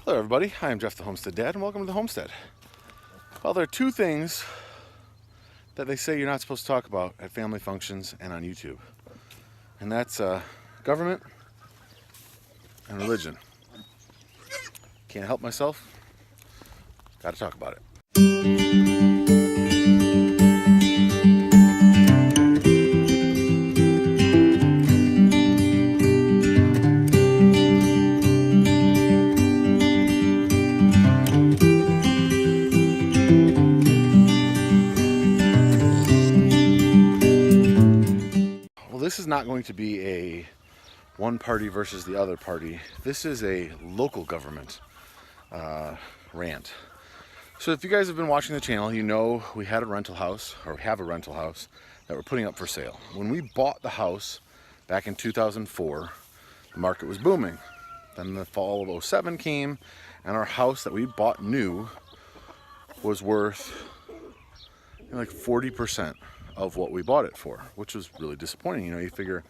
Hello everybody, I am Jeff the Homestead Dad and welcome to the Homestead. Well, there are two things that they say you're not supposed to talk about at family functions and on YouTube. And that's government and religion. Can't help myself, gotta talk about it. This is not going to be a one party versus the other party. This is a local government rant. So if you guys have been watching the channel, you know we had a rental house, or have a rental house, that we're putting up for sale. When we bought the house back in 2004, the market was booming. Then the fall of 2007 came, and our house that we bought new was worth like 40% of what we bought it for, which was really disappointing. You know, you figure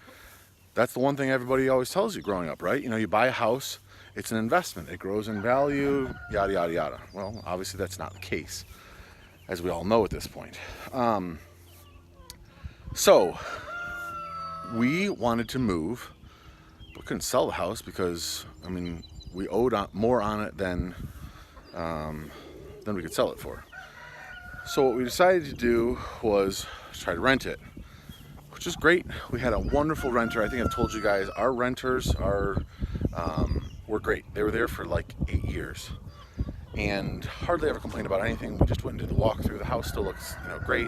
that's the one thing everybody always tells you growing up, right? You know, you buy a house, it's an investment, it grows in value, yada yada yada. Well, obviously that's not the case, as we all know at this point. So we wanted to move, but couldn't sell the house because, I mean, we owed more on it than we could sell it for. So what we decided to do was try to rent it, which is great. We had a wonderful renter. I think I've told you guys, our renters were great. They were there for like 8 years and hardly ever complained about anything. We just went and did the walkthrough. The house still looks, you know, great.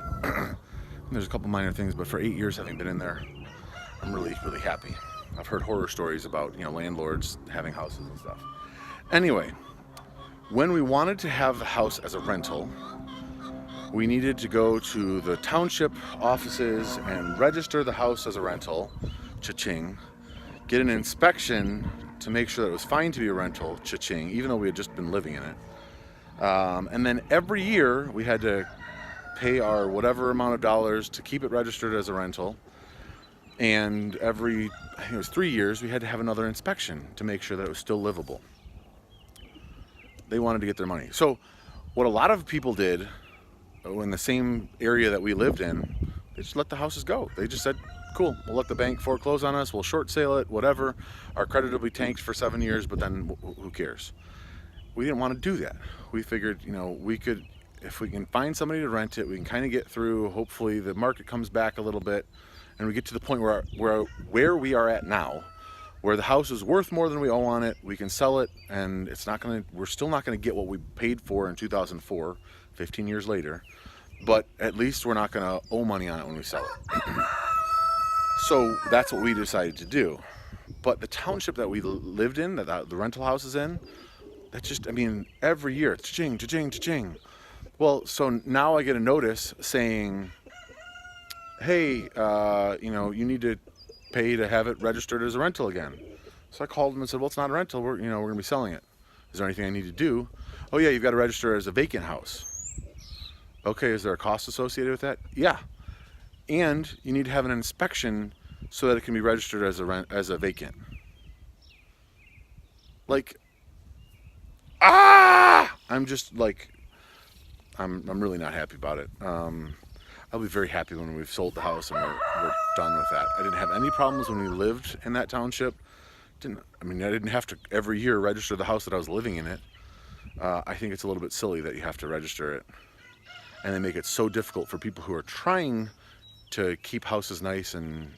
There's a couple minor things, but for 8 years having been in there, I'm really, really happy. I've heard horror stories about, you know, landlords having houses and stuff. Anyway, when we wanted to have the house as a rental, we needed to go to the township offices and register the house as a rental, cha-ching, get an inspection to make sure that it was fine to be a rental, cha-ching, even though we had just been living in it. And then every year we had to pay our whatever amount of dollars to keep it registered as a rental. And every, I think it was 3 years, we had to have another inspection to make sure that it was still livable. They wanted to get their money. So what a lot of people did in the same area that we lived in, they just let the houses go. They just said, cool, we'll let the bank foreclose on us, we'll short sale it, whatever. Our credit will be tanked for 7 years, but then who cares? We didn't want to do that. We figured, you know, we could, if we can find somebody to rent it, we can kind of get through, hopefully the market comes back a little bit, and we get to the point where we are at now, where the house is worth more than we owe on it, we can sell it, and it's not gonna, we're still not gonna get what we paid for in 2004, 15 years later, but at least we're not gonna owe money on it when we sell it. So that's what we decided to do. But the township that we lived in, that the rental house is in, that's just, I mean, every year it's cha-ching, cha-ching, cha-ching. Well, so now I get a notice saying, hey, you know, you need to pay to have it registered as a rental again. So I called them and said, well, it's not a rental, we're gonna be selling it. Is there anything I need to do? Oh yeah, you've got to register as a vacant house. Okay, is there a cost associated with that? Yeah. And you need to have an inspection so that it can be registered as a vacant. Like, I'm just like, I'm really not happy about it. I'll be very happy when we've sold the house and we're done with that. I didn't have any problems when we lived in that township. I didn't have to every year register the house that I was living in it. I think it's a little bit silly that you have to register it, and they make it so difficult for people who are trying to keep houses nice. And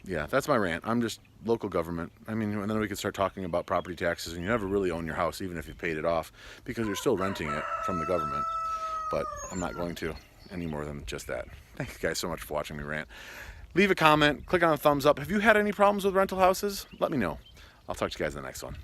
yeah, that's my rant. I'm just local government. I mean, and then we could start talking about property taxes, and you never really own your house even if you paid it off, because you're still renting it from the government. But I'm not going to any more than just that. Thank you guys so much for watching me rant. Leave a comment, click on the thumbs up. Have you had any problems with rental houses? Let me know. I'll talk to you guys in the next one.